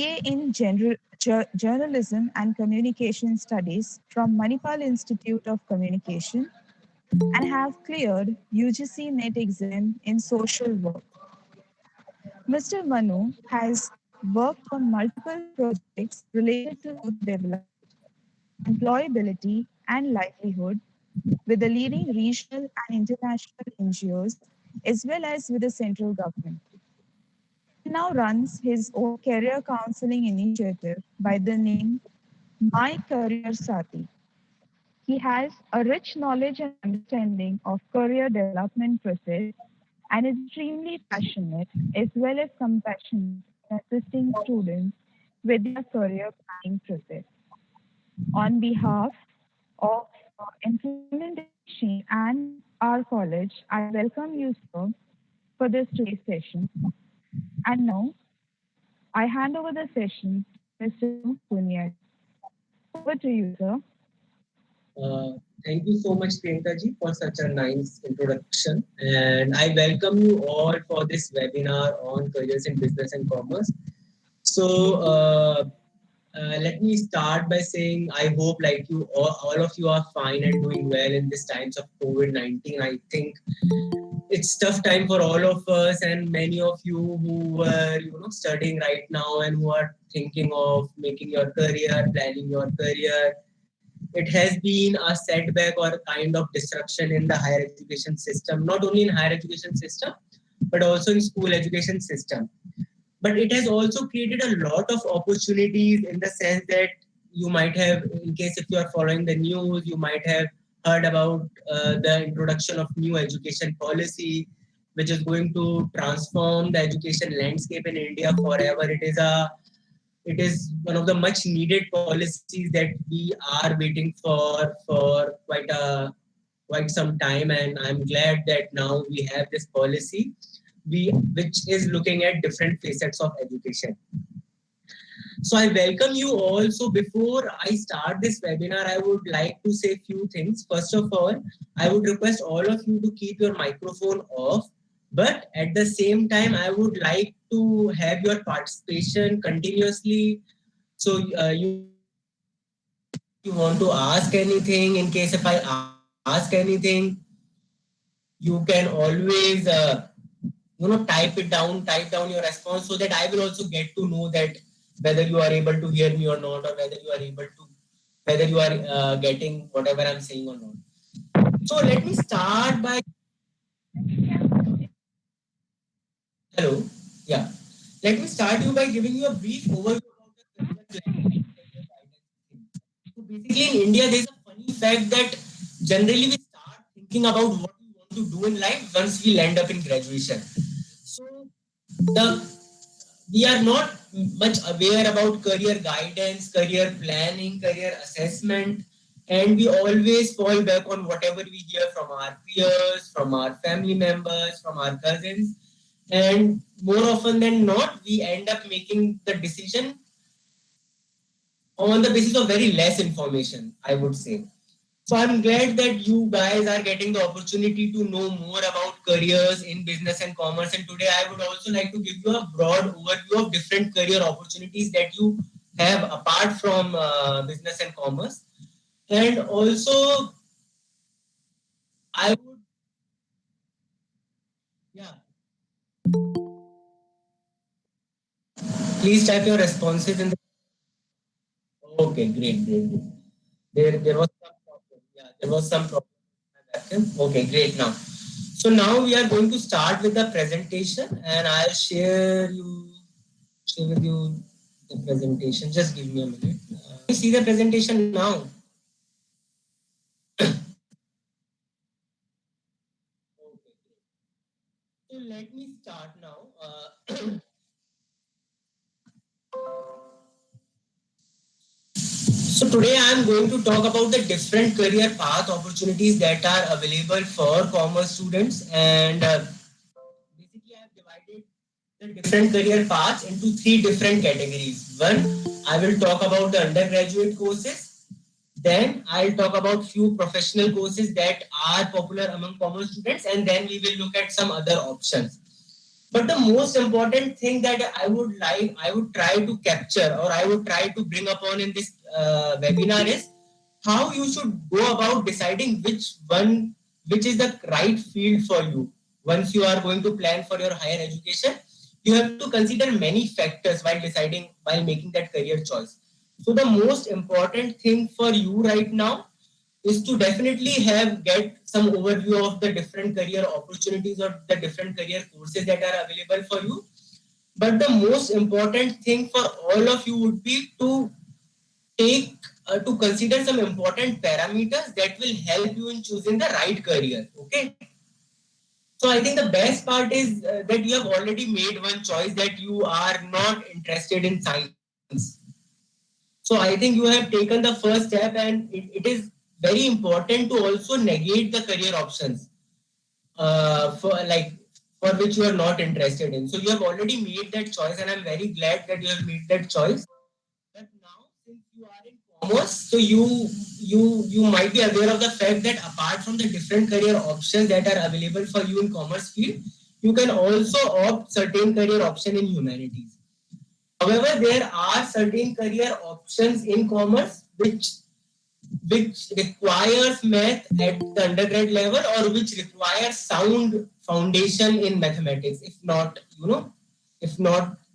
BA in Journalism and Communication Studies from Manipal Institute of Communication and have cleared UGC NET exam in social work. Mr. Manu has worked on multiple projects related to youth development, employability, and livelihood with the leading regional and international NGOs as well as with the central government. He now runs his own career counseling initiative by the name My Career Sati. He has a rich knowledge and understanding of career development process and is extremely passionate as well as compassionate in assisting students with their career planning process. On behalf of Employment Exchange and our college, I welcome you, sir, for this today's session. And now I hand over the session to Mr. Punyat. Over to you, sir. Thank you so much, Priyanka ji, for such a nice introduction. And I welcome you all for this webinar on careers in business and commerce. So let me start by saying I hope like you all of you are fine and doing well in this times of COVID-19. I think it's tough time for all of us and many of you who are studying right now and who are thinking of making your career, planning your career. It has been a setback or a kind of disruption in the higher education system, not only in higher education system, but also in school education system. But it has also created a lot of opportunities in the sense that you might have, in case if you are following the news, you might have heard about the introduction of new education policy, which is going to transform the education landscape in India forever. It is one of the much needed policies that we are waiting for quite some time, and I'm glad that now we have this policy which is looking at different facets of education. So I welcome you all. So before I start this webinar, I would like to say a few things. First of all, I would request all of you to keep your microphone off, but at the same time, I would like to have your participation continuously. So you want to ask anything, in case if I ask anything, you can always type down your response so that I will also get to know that whether you are able to hear me or not, or whether you are getting whatever I'm saying or not. So let me start by hello. Yeah. Let me start you by giving you a brief overview about the career planning and career guidance. So basically in India, there's a funny fact that generally we start thinking about what we want to do in life once we land up in graduation. So the we are not much aware about career guidance, career planning, career assessment, and we always fall back on whatever we hear from our peers, from our family members, from our cousins. And more often than not, we end up making the decision on the basis of very less information, I would say. So I'm glad that you guys are getting the opportunity to know more about careers in business and commerce. And today I would also like to give you a broad overview of different career opportunities that you have apart from business and commerce. And also, I would, yeah, please type your responses in the. Okay, great. There was some problem. Yeah, there was some problem. Okay, great now. So now we are going to start with the presentation, and I'll share with you the presentation. Just give me a minute. You see the presentation now. Okay. So let me start now. So today I am going to talk about the different career path opportunities that are available for commerce students, and basically I have divided the different career paths into three different categories. One, I will talk about the undergraduate courses. Then I'll talk about few professional courses that are popular among commerce students, and then we will look at some other options. But the most important thing that I would try to capture, or I would try to bring upon in this webinar is how you should go about deciding which is the right field for you. Once you are going to plan for your higher education, you have to consider many factors while making that career choice. So the most important thing for you right now is to definitely get some overview of the different career opportunities or the different career courses that are available for you. But the most important thing for all of you would be take to consider some important parameters that will help you in choosing the right career. Okay. So I think the best part is that you have already made one choice, that you are not interested in science. So I think you have taken the first step, and it is very important to also negate the career options for which you are not interested in. So you have already made that choice, and I'm very glad that you have made that choice. But now, since you are in commerce, so you might be aware of the fact that apart from the different career options that are available for you in commerce field, you can also opt certain career option in humanities. However, there are certain career options in commerce which requires math at the undergrad level, or which requires sound foundation in mathematics, if not the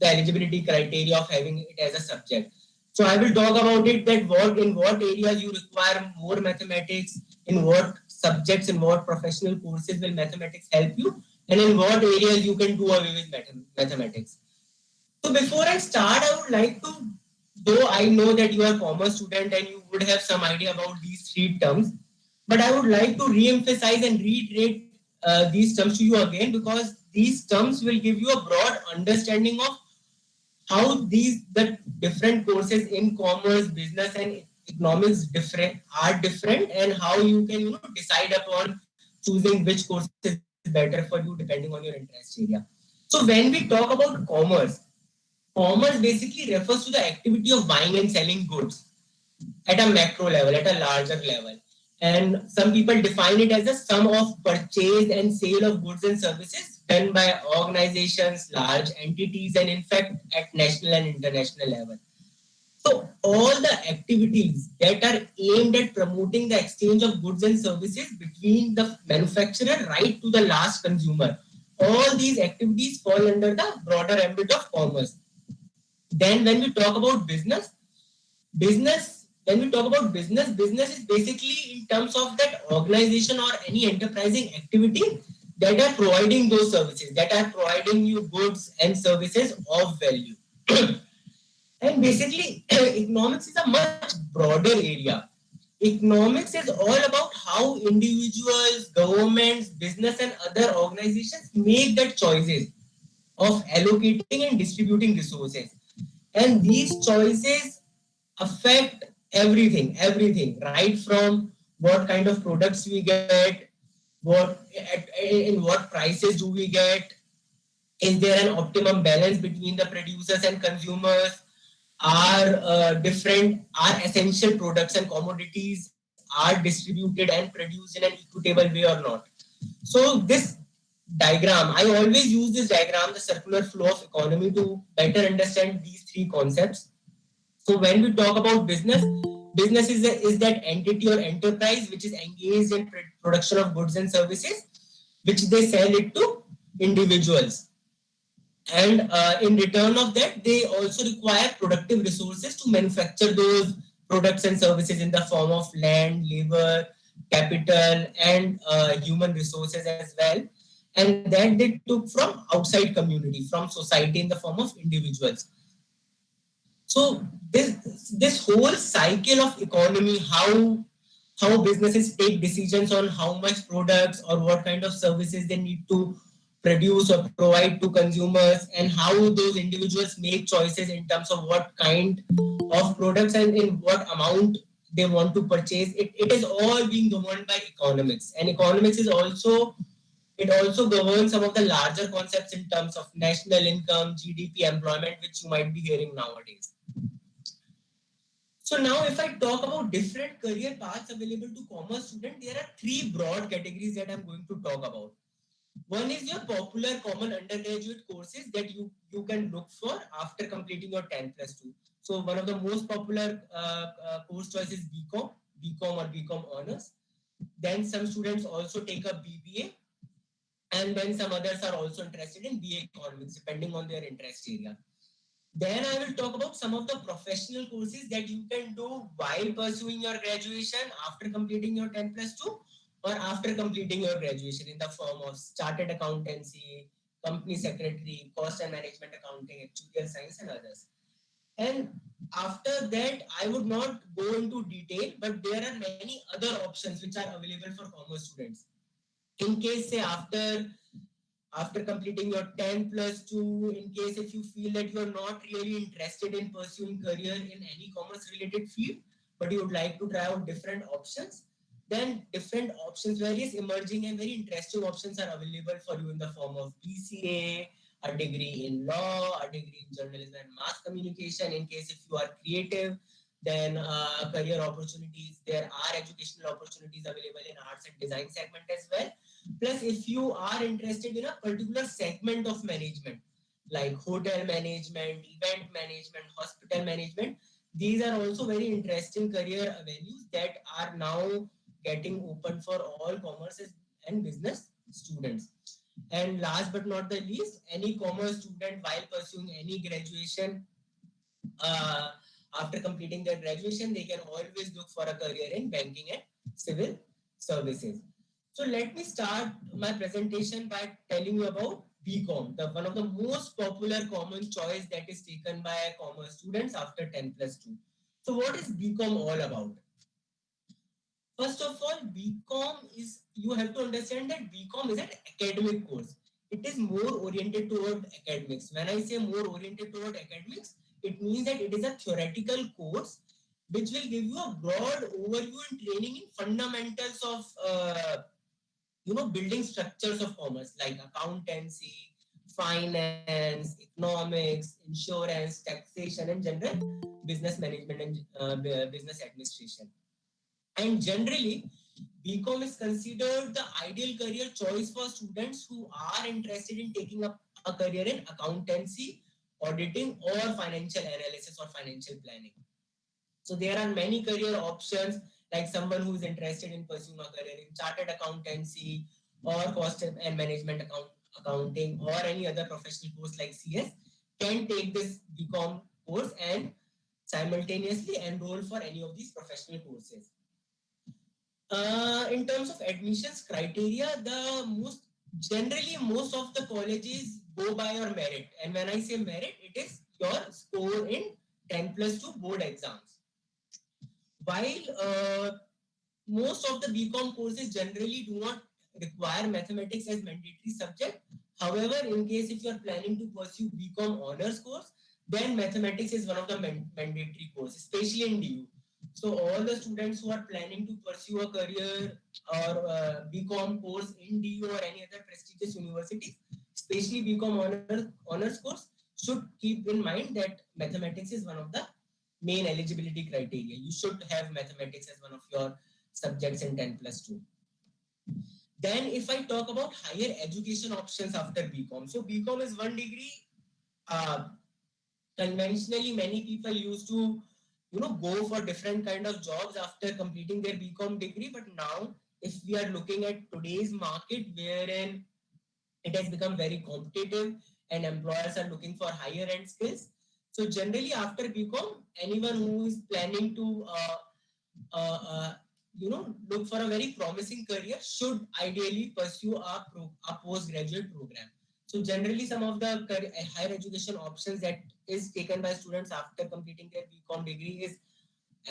eligibility criteria of having it as a subject. So I will talk about it, that what areas you require more mathematics, in what subjects, in what professional courses will mathematics help you, and in what areas you can do away with mathematics. So before I start, I would like to, though I know that you are a commerce student and you would have some idea about these three terms, but I would like to re-emphasize and reiterate these terms to you again, because these terms will give you a broad understanding of how the different courses in commerce, business, and economics different, and how you can decide upon choosing which course is better for you depending on your interest area. So when we talk about commerce basically refers to the activity of buying and selling goods at a macro level, at a larger level. And some people define it as a sum of purchase and sale of goods and services done by organizations, large entities, and in fact at national and international level. So all the activities that are aimed at promoting the exchange of goods and services between the manufacturer right to the last consumer, all these activities fall under the broader ambit of commerce. Then when we talk about business is basically in terms of that organization or any enterprising activity that are providing those services, that are providing you goods and services of value. And basically, economics is a much broader area. Economics is all about how individuals, governments, business, and other organizations make their choices of allocating and distributing resources. And these choices affect everything, right from what kind of products we get, in what prices do we get, is there an optimum balance between the producers and consumers, are essential products and commodities are distributed and produced in an equitable way or not. So this diagram, I always use this diagram, the circular flow of economy, to better understand these three concepts. So when we talk about business is that entity or enterprise which is engaged in production of goods and services, which they sell it to individuals. And in return of that, they also require productive resources to manufacture those products and services in the form of land, labor, capital, and human resources as well. And that they took from outside community, from society in the form of individuals. So this whole cycle of economy, how businesses take decisions on how much products or what kind of services they need to produce or provide to consumers, and how those individuals make choices in terms of what kind of products and in what amount they want to purchase. It is all being governed by economics, and economics is also it also governs some of the larger concepts in terms of national income, GDP, employment, which you might be hearing nowadays. So now if I talk about different career paths available to commerce students, there are three broad categories that I'm going to talk about. One is your popular common undergraduate courses that you can look for after completing your 10 plus 2. So one of the most popular course choice is BCom or BCom honors. Then some students also take a BBA, and then some others are also interested in BA economics depending on their interest area. Then I will talk about some of the professional courses that you can do while pursuing your graduation after completing your 10 plus 2 or after completing your graduation in the form of chartered accountancy, company secretary, cost and management accounting, actuarial science, and others. And after that, I would not go into detail, but there are many other options which are available for commerce students. In case, say, after completing your 10 plus 2, in case if you feel that you are not really interested in pursuing career in any commerce related field, but you would like to try out different options, then different options, various emerging and very interesting options are available for you in the form of BCA, a degree in law, a degree in journalism and mass communication. In case if you are creative, then career opportunities, there are educational opportunities available in arts and design segment as well. Plus, if you are interested in a particular segment of management, like hotel management, event management, hospital management, these are also very interesting career avenues that are now getting open for all commerce and business students. And last but not the least, any commerce student while pursuing any graduation, uh, after completing their graduation, they can always look for a career in banking and civil services. So let me start my presentation by telling you about BCom, the one of the most popular common choice that is taken by commerce students after 10 plus 2. So what is BCom all about? First of all, BCom is, you have to understand that BCom is an academic course. It is more oriented toward academics. When I say more oriented toward academics, it means that it is a theoretical course which will give you a broad overview and training in fundamentals of building structures of commerce like accountancy, finance, economics, insurance, taxation, and general business management and business administration. And generally, BCom is considered the ideal career choice for students who are interested in taking up a career in accountancy, auditing, or financial analysis or financial planning. So there are many career options, like someone who is interested in pursuing a career in chartered accountancy or cost and management accounting or any other professional course like CS can take this BCom course and simultaneously enroll for any of these professional courses. In terms of admissions criteria, most of the colleges go by your merit. And when I say merit, it is your score in 10 plus 2 board exams. While most of the BCom courses generally do not require mathematics as mandatory subject. However, in case if you are planning to pursue BCom honors course, then mathematics is one of the mandatory courses, especially in DU. So all the students who are planning to pursue a career or BCom course in DU or any other prestigious universities, especially BCom honors course, should keep in mind that mathematics is one of the main eligibility criteria. You should have mathematics as one of your subjects in 10 plus 2. Then if I talk about higher education options after BCom. So BCom is one degree. Uh, Conventionally, many people used to, go for different kind of jobs after completing their BCom degree. But now, if we are looking at today's market, wherein it has become very competitive and employers are looking for higher end skills. So generally after BCom, anyone who is planning to uh, uh, look for a very promising career should ideally pursue a postgraduate program. So generally some of the higher education options that is taken by students after completing their BCom degree is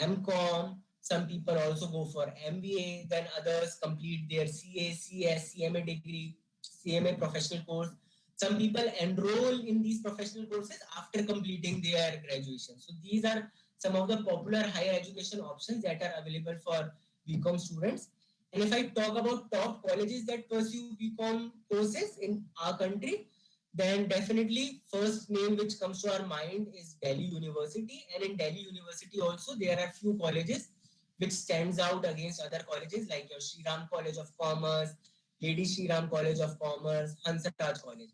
MCom. Some people also go for MBA. Then others complete their CA, CS, CMA degree, CMA professional course. Some people enroll in these professional courses after completing their graduation. So these are some of the popular higher education options that are available for BCom students. And if I talk about top colleges that pursue BCom courses in our country, then definitely first name which comes to our mind is Delhi University. And in Delhi University also there are few colleges which stands out against other colleges like your Shri Ram College of Commerce, Lady Shri Ram College of Commerce, Hansraj College.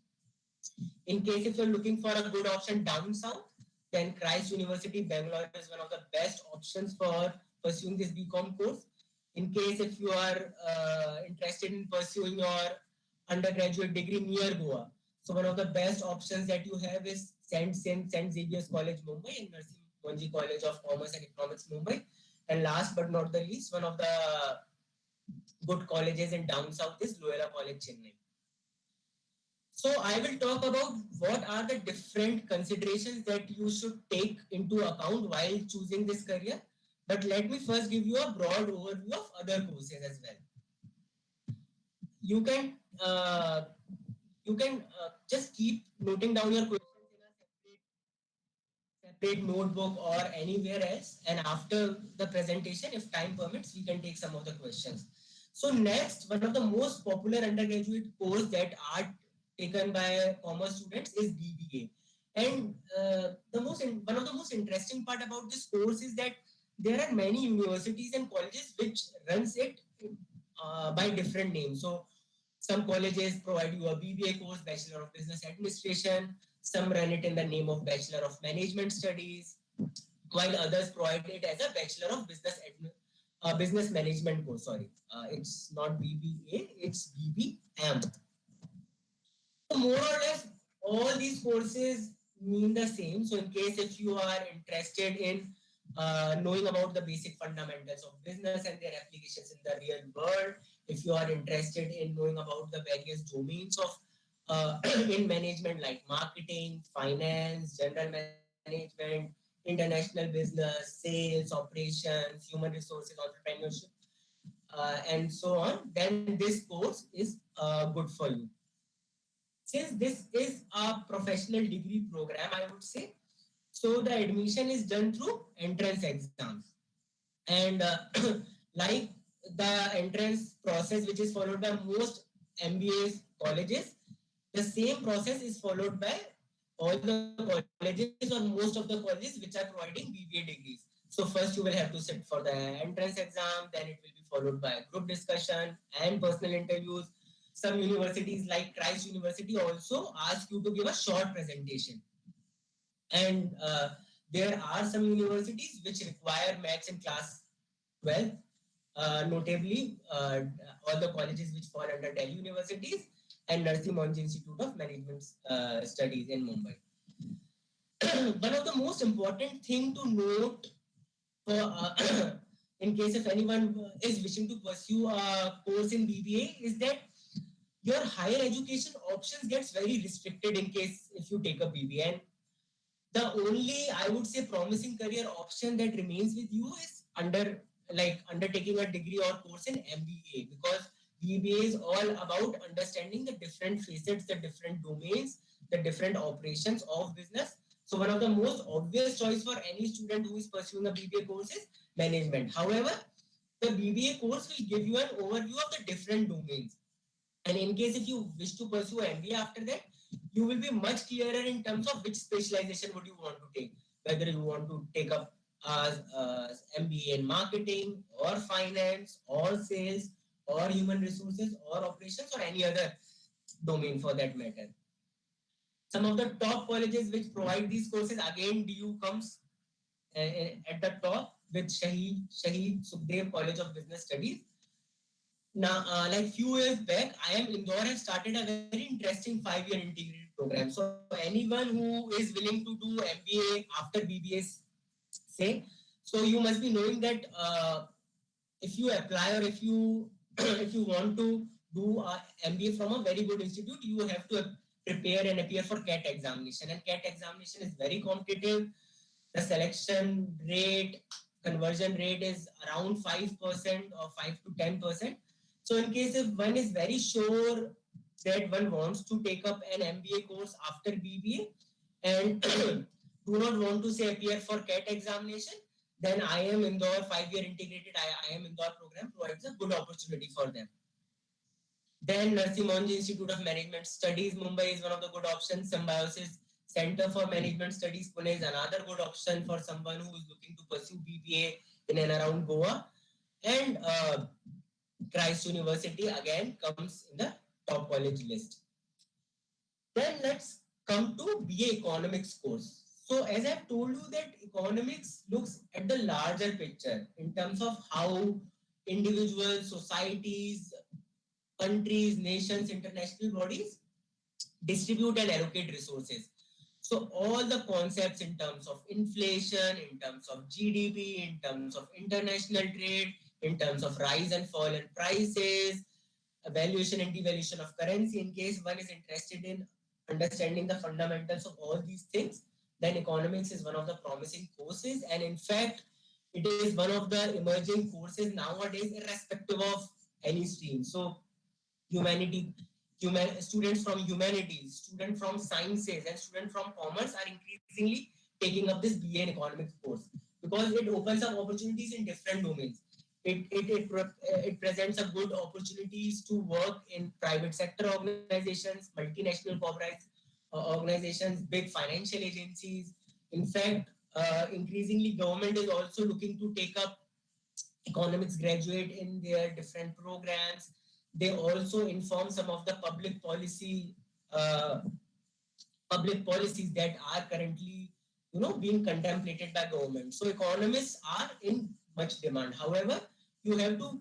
In case if you're looking for a good option down south, then Christ University Bangalore is one of the best options for pursuing this BCom course. In case if you are interested in pursuing your undergraduate degree near Goa, so one of the best options that you have is Saint Xavier's College Mumbai and Narsingh Monji College of Commerce and Economics Mumbai. And last but not the least, one of the good colleges in down south is Loyola College Chennai. So I will talk about what are the different considerations that you should take into account while choosing this career. But let me first give you a broad overview of other courses as well. You can uh, just keep noting down your questions in a separate notebook or anywhere else. And after the presentation, if time permits, we can take some of the questions. So next, one of the most popular undergraduate course that are taken by commerce students is BBA. And one of the most interesting part about this course is that there are many universities and colleges which runs it by different names. So some colleges provide you a BBA course, Bachelor of Business Administration. Some run it in the name of Bachelor of Management Studies, while others provide it as a Bachelor of Business Management course. Sorry, it's not BBA, it's BBM. So more or less, all these courses mean the same. So in case if you are interested in knowing about the basic fundamentals of business and their applications in the real world, if you are interested in knowing about the various domains of in management like marketing, finance, general management, international business, sales, operations, human resources, entrepreneurship, and so on, then this course is good for you. Since this is a professional degree program, I would say, so the admission is done through entrance exams. And like the entrance process, which is followed by most MBA colleges, the same process is followed by all the colleges or most of the colleges which are providing BBA degrees. So first you will have to sit for the entrance exam, then it will be followed by group discussion and personal interviews. Some universities like Christ University also ask you to give a short presentation. And there are some universities which require maths in class 12, notably all the colleges which fall under Delhi universities and Narsingh Monji Institute of Management Studies in Mumbai. One of the most important thing to note for, in case if anyone is wishing to pursue a course in BBA is that your higher education options gets very restricted in case if you take a BBA. And the only I would say promising career option that remains with you is undertaking a degree or course in MBA, because BBA is all about understanding the different facets, the different domains, the different operations of business. So one of the most obvious choice for any student who is pursuing a BBA course is management. However, the BBA course will give you an overview of the different domains. And in case if you wish to pursue MBA after that, you will be much clearer in terms of which specialization would you want to take. Whether you want to take up MBA in marketing or finance or sales or human resources or operations or any other domain for that matter. Some of the top colleges which provide these courses, again, DU comes at the top with Shahid Sukhdev College of Business Studies. Now, like few years back, IIM Indore has started a very interesting 5-year integrated program. So anyone who is willing to do MBA after BBS, say, so you must be knowing that if you apply or if you if you want to do a MBA from a very good institute, you have to prepare and appear for CAT examination. And CAT examination is very competitive. The selection rate, conversion rate is around 5% or 5 to 10%. So in case if one is very sure that one wants to take up an MBA course after BBA and do not want to say appear for CAT examination, then IIM Indore 5-year integrated IIM Indore program provides a good opportunity for them. Then Narsingh Monji Institute of Management Studies Mumbai is one of the good options. Symbiosis Center for Management Studies Pune is another good option for someone who is looking to pursue BBA in and around Goa. And Christ University again comes in the top college list. Then let's come to BA Economics course. So as I've told you that economics looks at the larger picture in terms of how individuals, societies, countries, nations, international bodies distribute and allocate resources. So all the concepts in terms of inflation, in terms of GDP, in terms of international trade, in terms of rise and fall in prices, valuation and devaluation of currency, in case one is interested in understanding the fundamentals of all these things, then economics is one of the promising courses. And in fact, it is one of the emerging courses nowadays, irrespective of any stream. So humanity, students from humanities, students from sciences, and students from commerce are increasingly taking up this BA in economics course because it opens up opportunities in different domains. It presents a good opportunities to work in private sector organizations, multinational corporate organizations, big financial agencies. In fact, increasingly government is also looking to take up economics graduate in their different programs. They also inform some of the public policies that are currently being contemplated by government. So economists are in much demand. However, you have to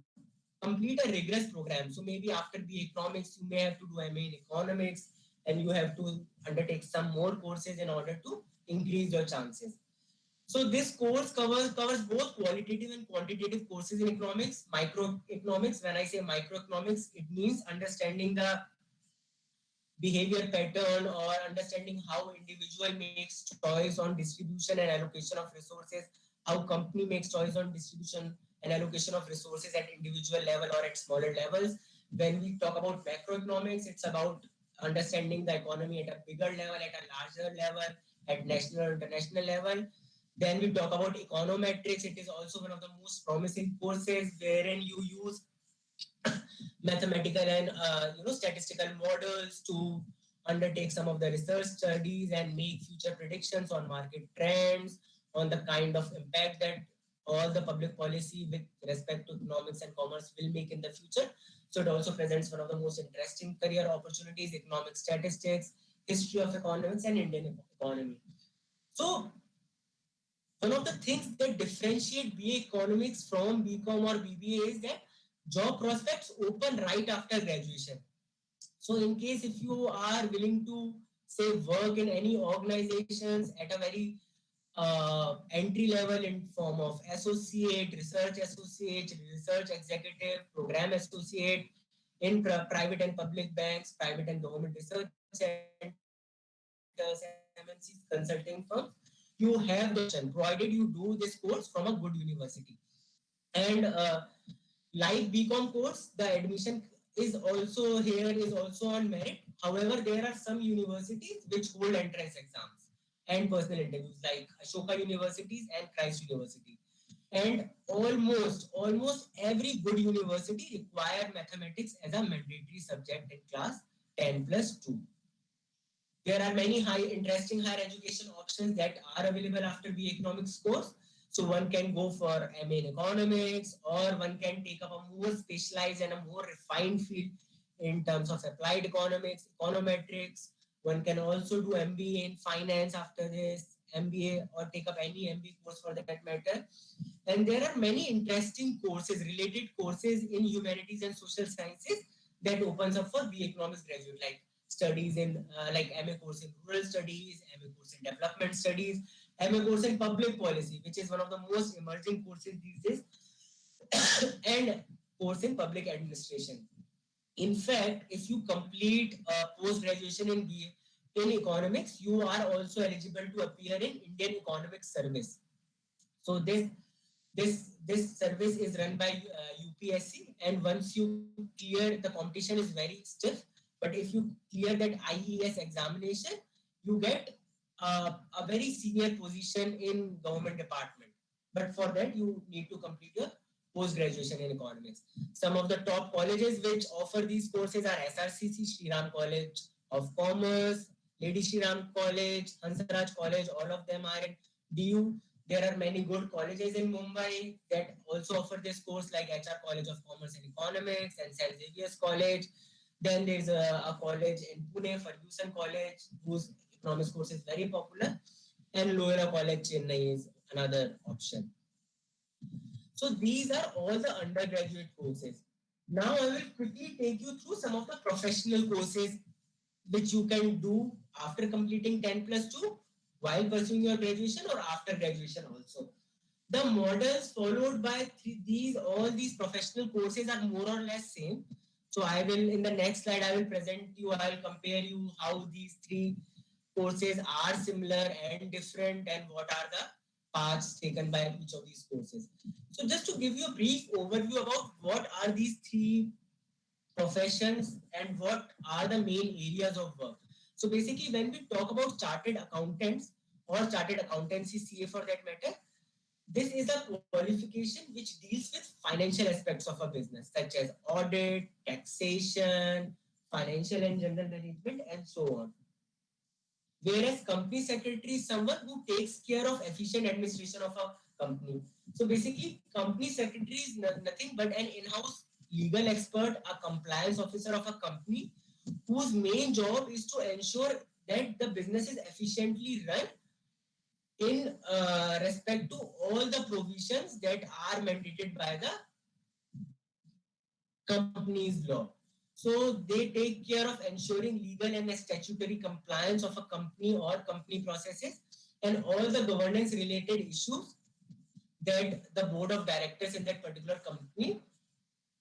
complete a rigorous program. So maybe after the economics, you may have to do MA in economics, and you have to undertake some more courses in order to increase your chances. So this course covers both qualitative and quantitative courses in economics. Microeconomics, when I say microeconomics, it means understanding the behavior pattern or understanding how individual makes choice on distribution and allocation of resources, how company makes choice on distribution and allocation of resources at individual level or at smaller levels. When we talk about macroeconomics, it's about understanding the economy at a bigger level, at a larger level, at national or international level. Then we talk about econometrics. It is also one of the most promising courses wherein you use mathematical and statistical models to undertake some of the research studies and make future predictions on market trends, on the kind of impact that all the public policy with respect to economics and commerce will make in the future. So it also presents one of the most interesting career opportunities: economic statistics, history of economics, and Indian economy. So one of the things that differentiate BA economics from BCom or BBA is that job prospects open right after graduation. So in case if you are willing to say work in any organizations at a very entry level in form of associate, research executive, program associate in private and public banks, private and government research centers, MNCs, consulting firms, you have the option provided you do this course from a good university. And like BCom course, the admission is also on merit. However, there are some universities which hold entrance exams and personal interviews, like Ashoka universities and Christ University. And almost every good university require mathematics as a mandatory subject in class 10 plus 2. There are many interesting higher education options that are available after BA Economics course. So one can go for MA in Economics, or one can take up a more specialized and a more refined field in terms of applied economics, econometrics. One can also do MBA in finance after this, MBA, or take up any MBA course for that matter. And there are many interesting courses, related courses in humanities and social sciences that opens up for BA Economics graduate, like studies in like MA course in rural studies, MA course in development studies, MA course in public policy, which is one of the most emerging courses these days, and course in public administration. In fact, if you complete post graduation in BA in economics, you are also eligible to appear in Indian Economic Service. So this service is run by UPSC, and once you clear, the competition is very stiff. But if you clear that IES examination, you get a very senior position in government department. But for that, you need to complete your post graduation in economics. Some of the top colleges which offer these courses are SRCC, Sri Ram College of Commerce, Lady Shri Ram College, Hansraj College. All of them are in DU. There are many good colleges in Mumbai that also offer this course, like HR College of Commerce and Economics and St. Xavier's College. Then there's a college in Pune, Ferguson College, whose economics course is very popular. And Loyola College, Chennai is another option. So these are all the undergraduate courses. Now I will quickly take you through some of the professional courses which you can do after completing 10 plus 2 while pursuing your graduation or after graduation also. The models followed by all these professional courses are more or less same. So I will, in the next slide, I will present you, I will compare you how these three courses are similar and different and what are the paths taken by each of these courses. So just to give you a brief overview about what are these three professions and what are the main areas of work. So basically, when we talk about chartered accountants or chartered accountancy, CA for that matter, this is a qualification which deals with financial aspects of a business, such as audit, taxation, financial and general management, and so on. Whereas company secretary is someone who takes care of efficient administration of a company. So basically, company secretary is nothing but an in-house legal expert, a compliance officer of a company, whose main job is to ensure that the business is efficiently run in respect to all the provisions that are mandated by the company's law. So they take care of ensuring legal and statutory compliance of a company or company processes and all the governance related issues that the board of directors in that particular company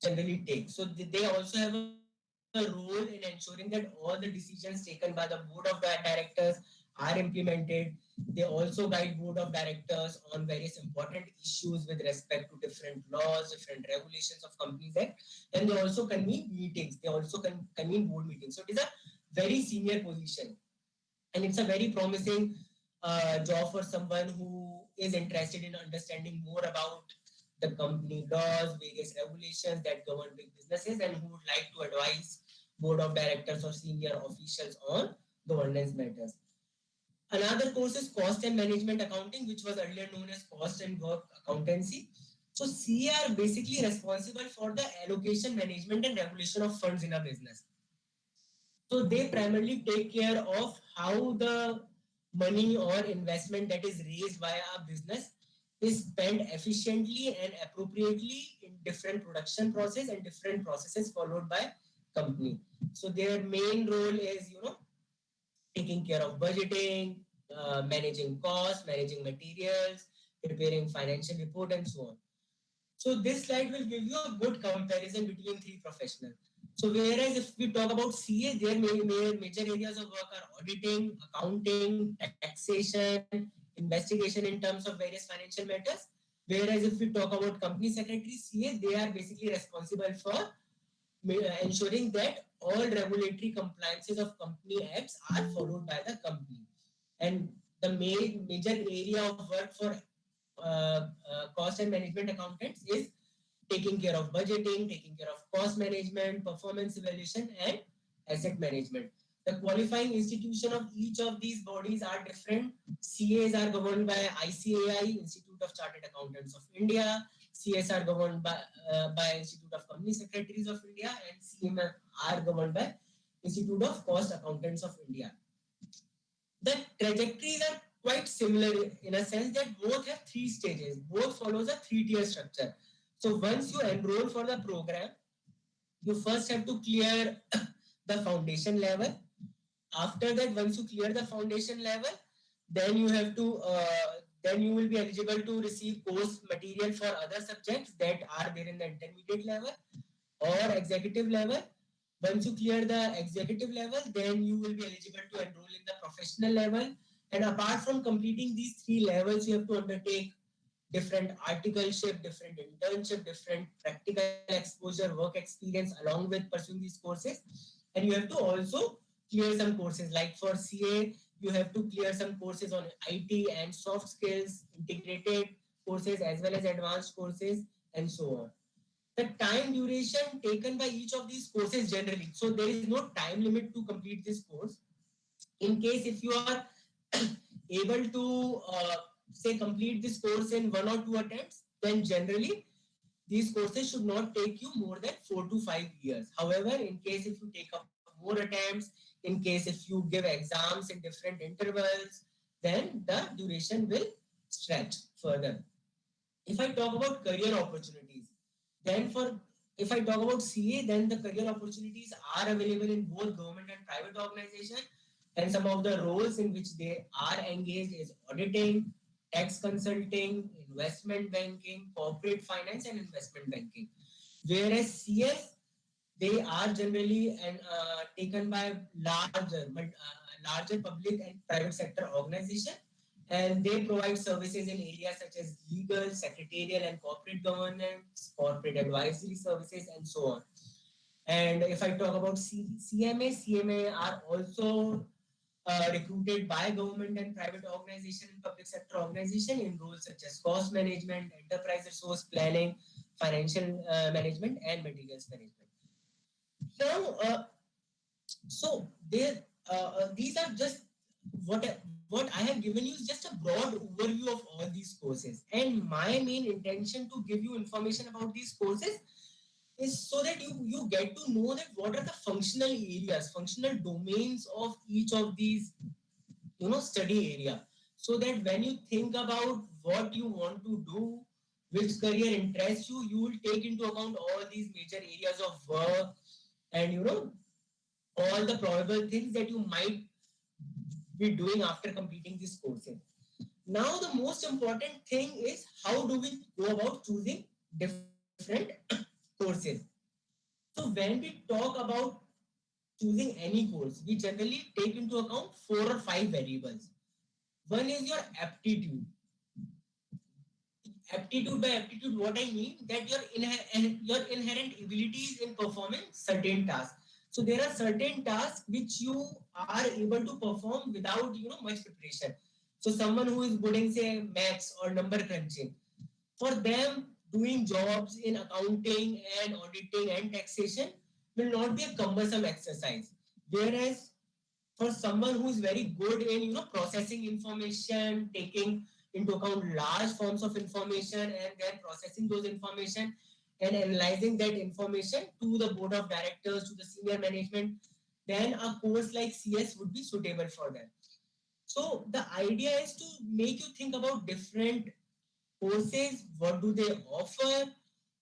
generally take. So they also have a role in ensuring that all the decisions taken by the board of directors are implemented. They also guide board of directors on various important issues with respect to different laws, different regulations of Companies Act, and they also convene meetings. They also convene board meetings. So it is a very senior position, and it's a very promising job for someone who is interested in understanding more about the company laws, various regulations that govern big businesses, and who would like to advise board of directors or senior officials on governance matters. Another course is cost and management accounting, which was earlier known as cost and work accountancy. So CA are basically responsible for the allocation, management, and regulation of funds in a business. So they primarily take care of how the money or investment that is raised by a business is spent efficiently and appropriately in different production process and different processes followed by company. So their main role is, taking care of budgeting, managing costs, managing materials, preparing financial report, and so on. So this slide will give you a good comparison between three professionals. So whereas if we talk about CA, their major areas of work are auditing, accounting, taxation, investigation in terms of various financial matters. Whereas if we talk about company secretary, CA, they are basically responsible for ensuring that all regulatory compliances of company acts are followed by the company. And the major area of work for cost and management accountants is taking care of budgeting, taking care of cost management, performance evaluation, and asset management. The qualifying institution of each of these bodies are different. CAs are governed by ICAI, Institute of Chartered Accountants of India. CS are governed by Institute of Company Secretaries of India, and CM are governed by Institute of Cost Accountants of India. The trajectories are quite similar in a sense that both have three stages. Both follows a three-tier structure. So once you enroll for the program, you first have to clear the foundation level. After that, once you clear the foundation level, then you have to then you will be eligible to receive course material for other subjects that are there in the intermediate level or executive level. Once you clear the executive level, then you will be eligible to enroll in the professional level. And apart from completing these three levels, you have to undertake different articleship, different internship, different practical exposure, work experience along with pursuing these courses. And you have to also clear some courses. Like for CA, you have to clear some courses on IT and soft skills, integrated courses as well as advanced courses, and so on. The time duration taken by each of these courses generally. So there is no time limit to complete this course. In case if you are able to say complete this course in 1 or 2 attempts, then generally these courses should not take you more than 4 to 5 years. However, in case if you take up more attempts, in case if you give exams in different intervals, then the duration will stretch further. If I talk about career opportunities, then for if I talk about CA, then the career opportunities are available in both government and private organization. And some of the roles in which they are engaged is auditing, tax consulting, investment banking, corporate finance, and investment banking. Whereas CS, they are generally taken by larger public and private sector organization, and they provide services in areas such as legal, secretarial, and corporate governance, corporate advisory services, and so on. And if I talk about CMA are also recruited by government and private organization and public sector organization in roles such as cost management, enterprise resource planning, financial management, and materials management. Now, so there, these are just what I have given you is just a broad overview of all these courses. And my main intention to give you information about these courses is so that you get to know that what are the functional areas, functional domains of each of these study area, so that when you think about what you want to do, which career interests you, you will take into account all these major areas of work, and all the probable things that you might be doing after completing this courses. Now, the most important thing is how do we go about choosing different courses. So when we talk about choosing any course, we generally take into account 4 or 5 variables. One is your aptitude. Aptitude, by aptitude, what I mean that your inherent abilities in performing certain tasks. So there are certain tasks which you are able to perform without much preparation. So someone who is good in say maths or number crunching, for them doing jobs in accounting and auditing and taxation will not be a cumbersome exercise. Whereas for someone who is very good in processing information, taking into account large forms of information and then processing those information and analyzing that information to the board of directors, to the senior management, then a course like CS would be suitable for them. So the idea is to make you think about different courses, what do they offer,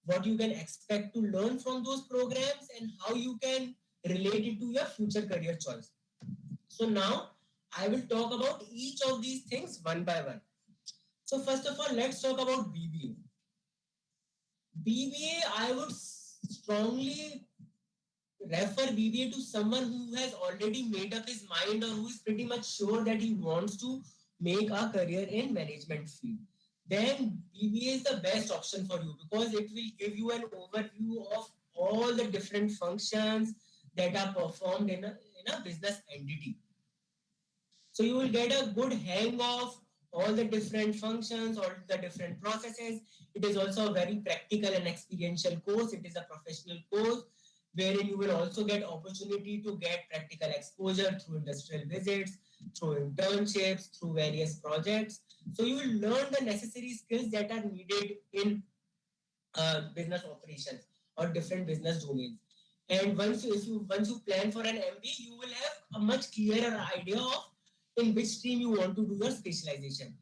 what you can expect to learn from those programs, and how you can relate it to your future career choice. So now I will talk about each of these things one by one. So first of all, let's talk about BBA. BBA, I would strongly refer BBA to someone who has already made up his mind or who is pretty much sure that he wants to make a career in management field. Then BBA is the best option for you because it will give you an overview of all the different functions that are performed in a business entity. So you will get a good hang of all the different functions, all the different processes. It is also a very practical and experiential course. It is a professional course wherein you will also get opportunity to get practical exposure through industrial visits, through internships, through various projects. So you will learn the necessary skills that are needed in business operations or different business domains. And once you plan for an MBA, you will have a much clearer idea of in which stream you want to do your specialization.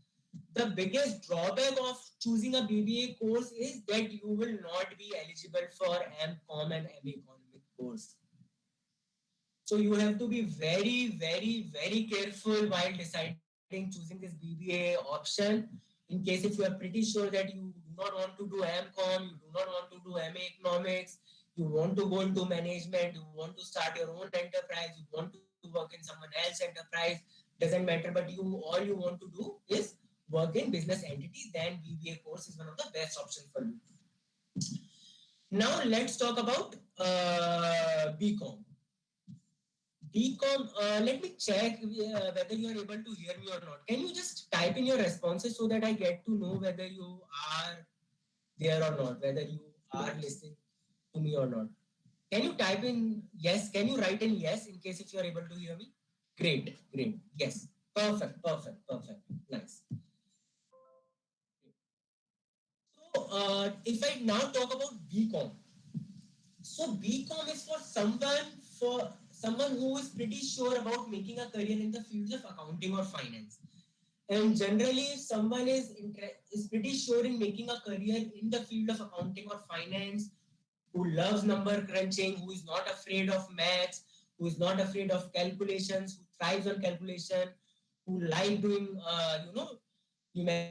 The biggest drawback of choosing a BBA course is that you will not be eligible for MCOM and MA economic course. So you have to be very, very, very careful while deciding choosing this BBA option. In case if you are pretty sure that you do not want to do MCOM, you do not want to do MA economics, you want to go into management, you want to start your own enterprise, you want to work in someone else's enterprise, doesn't matter, but all you want to do is work in business entities, then BBA course is one of the best options for you. Now let's talk about BCom. BCom, let me check whether you are able to hear me or not. Can you just type in your responses so that I get to know whether you are there or not, whether you are listening to me or not? Can you type in yes? Can you write in yes in case if you are able to hear me? Great, great. Yes. Perfect, perfect, perfect. Nice. if I now talk about BCom, so BCom is for someone who is pretty sure about making a career in the fields of accounting or finance. And generally, if someone is pretty sure in making a career in the field of accounting or finance, who loves number crunching, who is not afraid of maths, who is not afraid of calculations, who thrives on calculation, who like doing numerical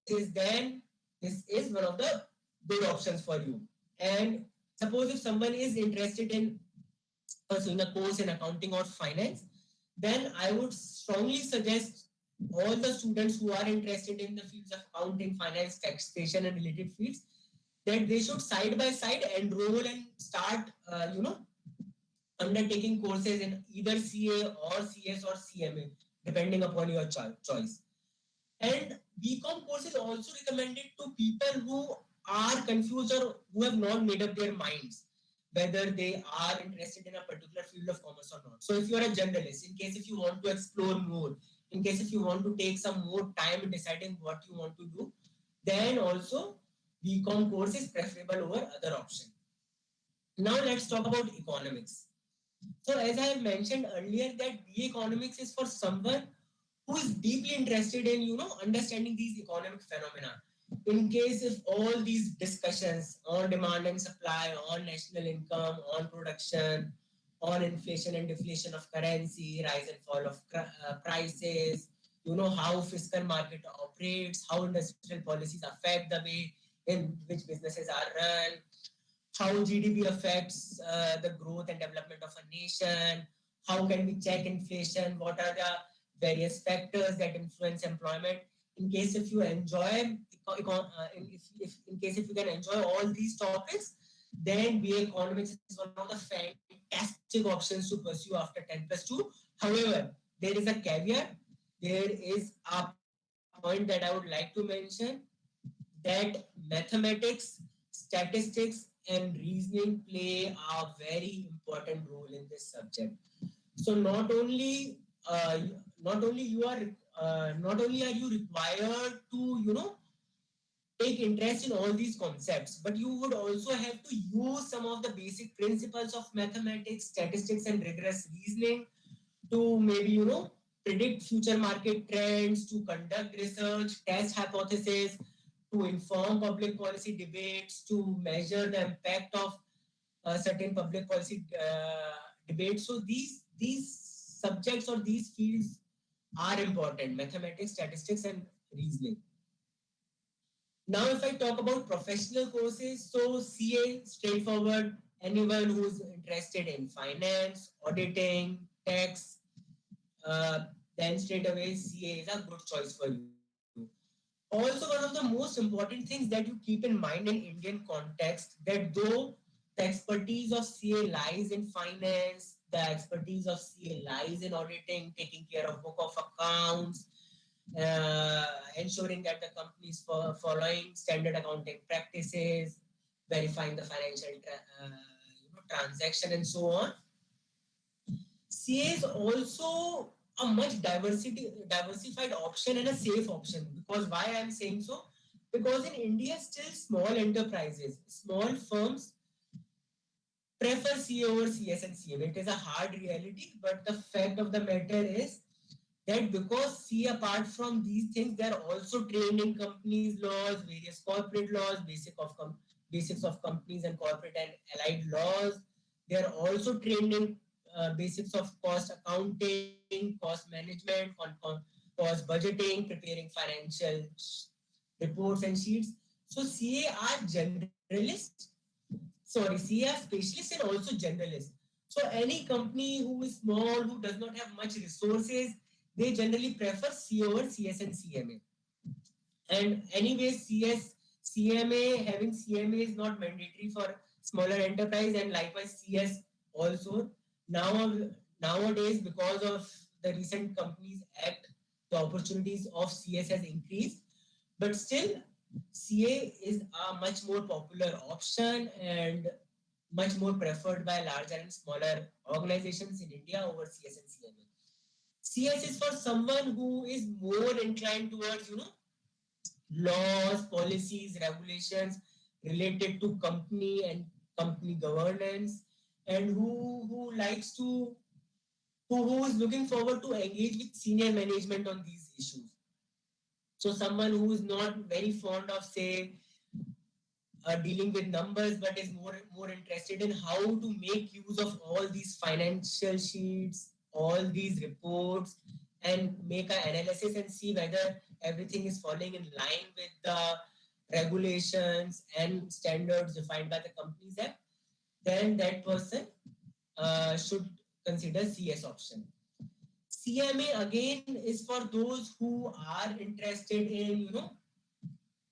analysis, then this is one of the good options for you. And suppose if someone is interested in pursuing a course in accounting or finance, then I would strongly suggest all the students who are interested in the fields of accounting, finance, taxation, and related fields that they should side by side enroll and start, undertaking courses in either CA or CS or CMA, depending upon your choice. And BCom course is also recommended to people who are confused or who have not made up their minds whether they are interested in a particular field of commerce or not. So if you are a generalist, in case if you want to explore more, in case if you want to take some more time in deciding what you want to do, then also BCom course is preferable over other option. Now let's talk about economics. So as I have mentioned earlier, that BA economics is for someone who is deeply interested in understanding these economic phenomena. In case if all these discussions on demand and supply, on national income, on production, on inflation and deflation of currency, rise and fall of prices, how fiscal market operates, how industrial policies affect the way in which businesses are run, how GDP affects the growth and development of a nation, how can we check inflation, what are the various factors that influence employment. In case if you enjoy, in case if you can enjoy all these topics, then BA Economics is one of the fantastic options to pursue after 10 plus 2. However, there is a caveat. There is a point that I would like to mention that mathematics, statistics, and reasoning play a very important role in this subject. So not only you are not only are you required to take interest in all these concepts, but you would also have to use some of the basic principles of mathematics, statistics, and rigorous reasoning to maybe predict future market trends, to conduct research, test hypotheses, to inform public policy debates, to measure the impact of certain public policy debates. So these subjects or these fields are important: mathematics, statistics, and reasoning. Now, if I talk about professional courses, so CA, straightforward, anyone who's interested in finance, auditing, tax, uh, then straight away CA is a good choice for you. Also, one of the most important things that you keep in mind in Indian context, that though the expertise of CA lies in finance, the expertise of CA lies in auditing, taking care of book of accounts, ensuring that the company is following standard accounting practices, verifying the financial transaction, and so on. CA is also a much diversified option and a safe option. Because why I am saying so? Because in India, still small enterprises, small firms prefer CA over CS and CM. It is a hard reality, but the fact of the matter is that because CA, apart from these things, they are also trained in companies laws, various corporate laws, basics of companies and corporate and allied laws. They are also trained in basics of cost accounting, cost management, cost budgeting, preparing financial reports and sheets. So CA are generalists. Sorry, CA are specialists and also generalists. So any company who is small, who does not have much resources, they generally prefer CA over CS and CMA. And anyway, CMA, having CMA is not mandatory for smaller enterprise, and likewise CS also. Now, nowadays, because of the recent Companies Act, the opportunities of CS has increased. But still, CA is a much more popular option and much more preferred by larger and smaller organizations in India over CS and CMA. CS is for someone who is more inclined towards, laws, policies, regulations related to company and company governance, and who likes to who is looking forward to engage with senior management on these issues. So someone who is not very fond of, say, dealing with numbers, but is more interested in how to make use of all these financial sheets, all these reports, and make an analysis and see whether everything is falling in line with the regulations and standards defined by the Companies Act, then that person should consider CS option. CMA again is for those who are interested in,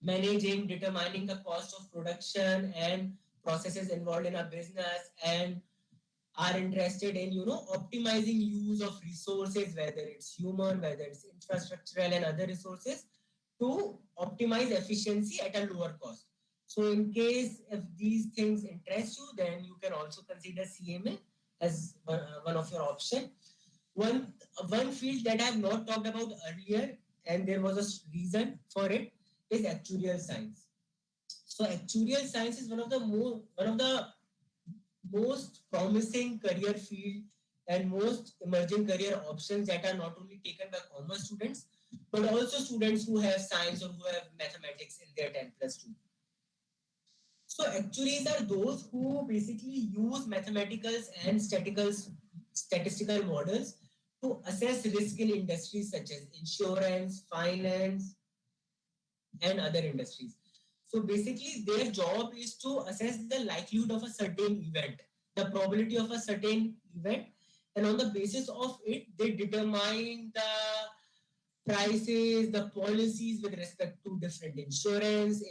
managing, determining the cost of production and processes involved in a business, and are interested in, optimizing use of resources, whether it's human, whether it's infrastructural and other resources, to optimize efficiency at a lower cost. So in case if these things interest you, then you can also consider CMA as one of your option. One field that I have not talked about earlier, and there was a reason for it, is actuarial science. So actuarial science is one of the most promising career field and most emerging career options that are not only taken by commerce students, but also students who have science or who have mathematics in their 10 plus 2. So actuaries are those who basically use mathematicals and statistical models to assess risk in industries such as insurance, finance, and other industries. So basically, their job is to assess the likelihood of a certain event, the probability of a certain event, and on the basis of it, they determine the prices, the policies with respect to different insurance,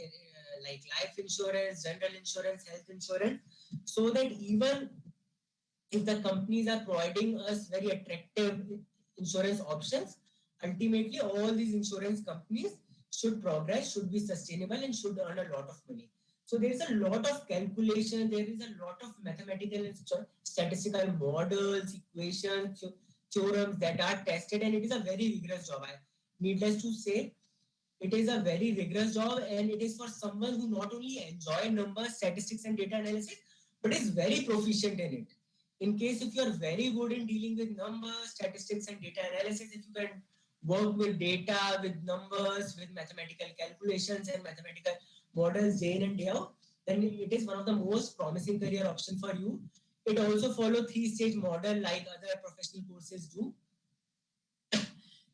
like life insurance, general insurance, health insurance, so that even if the companies are providing us very attractive insurance options, ultimately all these insurance companies should progress, should be sustainable, and should earn a lot of money. So there is a lot of calculation, there is a lot of mathematical and statistical models, equations, theorems that are tested, and it is a very rigorous job. Needless to say, it is a very rigorous job, and it is for someone who not only enjoy numbers, statistics, and data analysis, but is very proficient in it. In case if you are very good in dealing with numbers, statistics, and data analysis, if you can work with data, with numbers, with mathematical calculations and mathematical models day in and day out, then it is one of the most promising career option for you. It also follow three-stage model like other professional courses do.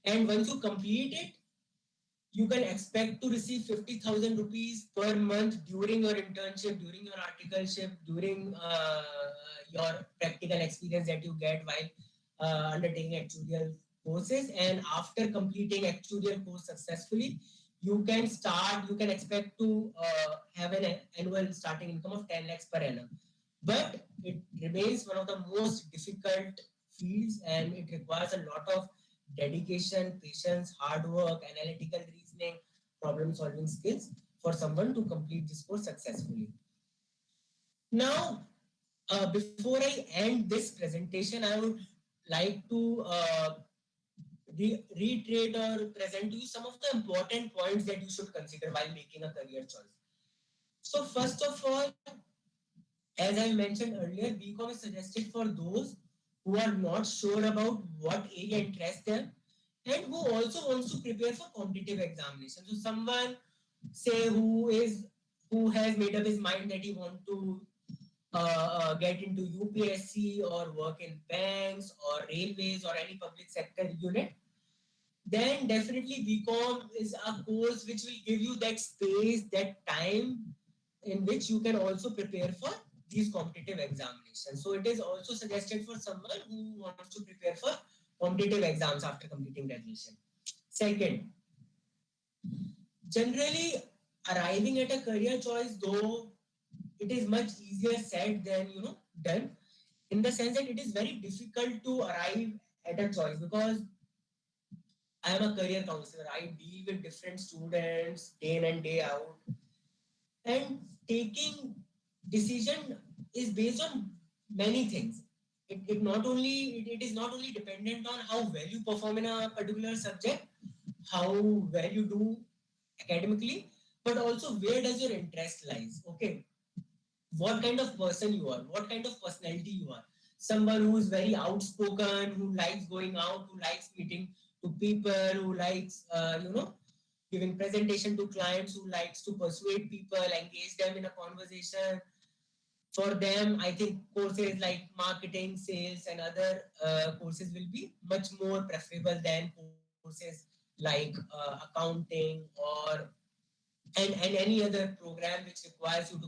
And once you complete it, you can expect to receive 50,000 rupees per month during your internship, during your articleship, during your practical experience that you get while undertaking actuarial courses. And after completing actuarial course successfully, you can expect to have an annual starting income of 10 lakhs per annum. But it remains one of the most difficult fields, and it requires a lot of dedication, patience, hard work, analytical reasoning, problem solving skills for someone to complete this course successfully. Now, before I end this presentation, I would like to reiterate or present to you some of the important points that you should consider while making a career choice. So, first of all, as I mentioned earlier, BCom is suggested for those who are not sure about what area interests them and who also wants to prepare for competitive examinations. So someone, say, who has made up his mind that he want to get into UPSC or work in banks or railways or any public sector unit, then definitely BCom is a course which will give you that space, that time in which you can also prepare for these competitive examinations. So it is also suggested for someone who wants to prepare for competitive exams after completing graduation. Second, generally arriving at a career choice, though it is much easier said than done, in the sense that it is very difficult to arrive at a choice because I am a career counselor. I deal with different students day in and day out, and taking decision is based on many things. It is not only dependent on how well you perform in a particular subject, how well you do academically, but also where does your interest lies. Okay, what kind of person you are, what kind of personality you are. Someone who is very outspoken, who likes going out, who likes meeting to people, who likes giving presentation to clients, who likes to persuade people, engage them in a conversation. For them, I think courses like marketing, sales, and other courses will be much more preferable than courses like accounting or and any other program which requires you to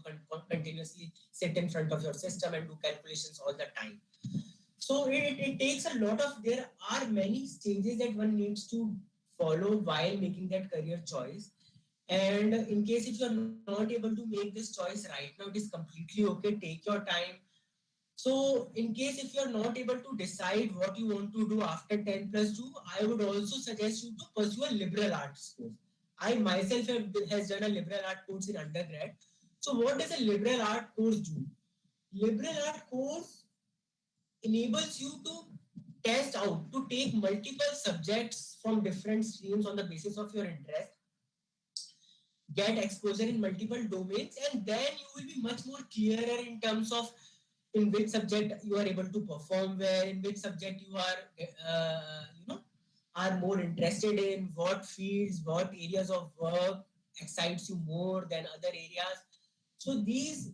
continuously sit in front of your system and do calculations all the time. So it takes a lot of, there are many stages that one needs to follow while making that career choice. And in case if you're not able to make this choice right now, it is completely okay. Take your time. So in case if you're not able to decide what you want to do after 10 plus 2, I would also suggest you to pursue a liberal arts course. I myself has done a liberal art course in undergrad. So what does a liberal art course do? Liberal art course enables you to test out, to take multiple subjects from different streams on the basis of your interest, get exposure in multiple domains, and then you will be much more clearer in terms of in which subject you are able to perform well, in which subject you are are more interested in, what fields, what areas of work excites you more than other areas. So these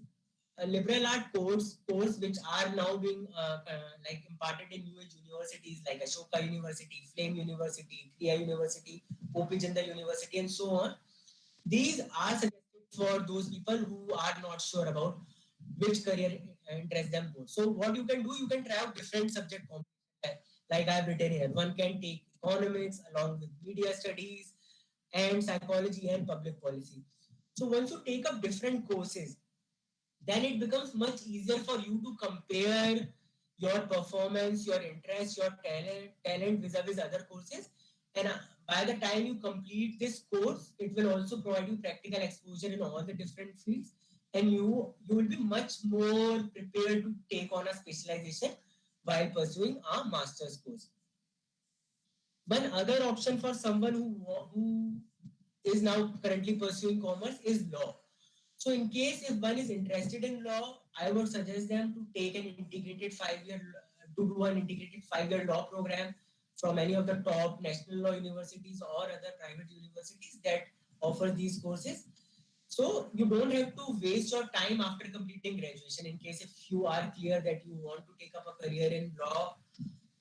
liberal art course which are now being like imparted in new age universities like Ashoka University, Flame University, Kriya University, OP Jindal University, and so on. These are suggested for those people who are not sure about which career interests them more. So what you can do, you can try out different subject combinations. Like I have written here, one can take economics along with media studies and psychology and public policy. So once you take up different courses, then it becomes much easier for you to compare your performance, your interest, your talent vis-a-vis other courses. And by the time you complete this course, it will also provide you practical exposure in all the different fields, and you will be much more prepared to take on a specialization while pursuing a master's course. One other option for someone who is now currently pursuing commerce is law. So, in case if one is interested in law, I would suggest them to take an integrated 5 year to do an integrated 5 year law program from any of the top national law universities or other private universities that offer these courses. So you don't have to waste your time after completing graduation. In case if you are clear that you want to take up a career in law,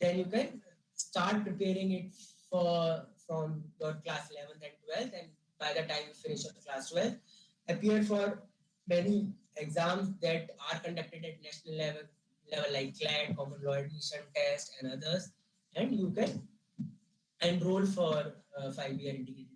then you can start preparing it for from your class 11th and 12th, and by the time you finish your class 12th, appear for many exams that are conducted at national level like CLAT, Common Law Admission Test, and others, and you can enroll for 5 year integrated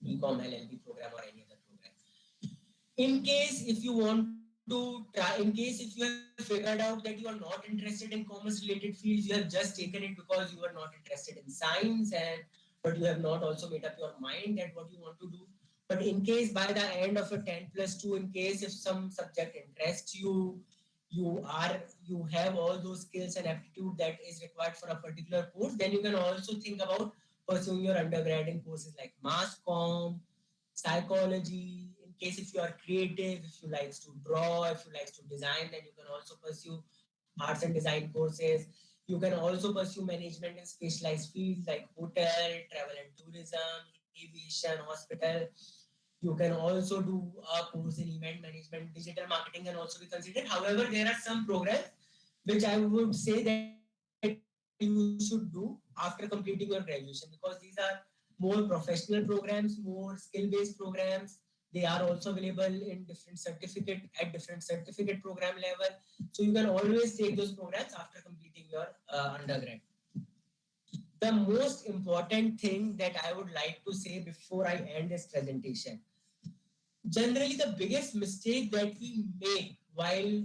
BCom LLB program or any other program. In case if you want to try, in case if you have figured out that you are not interested in commerce related fields, you have just taken it because you are not interested in science, and but you have not also made up your mind that what you want to do. But in case by the end of a 10 plus 2, in case if some subject interests you, you have all those skills and aptitude that is required for a particular course, then you can also think about pursuing your undergrad in courses like mass comm, psychology. In case if you are creative, if you likes to draw, if you likes to design, then you can also pursue arts and design courses. You can also pursue management in specialized fields like hotel, travel and tourism, aviation, hospital. You can also do a course in event management. Digital marketing can also be considered. However, there are some programs which I would say that you should do after completing your graduation, because these are more professional programs, more skill-based programs. They are also available in different certificate program level. So you can always take those programs after completing your undergrad. The most important thing that I would like to say before I end this presentation, generally the biggest mistake that we make while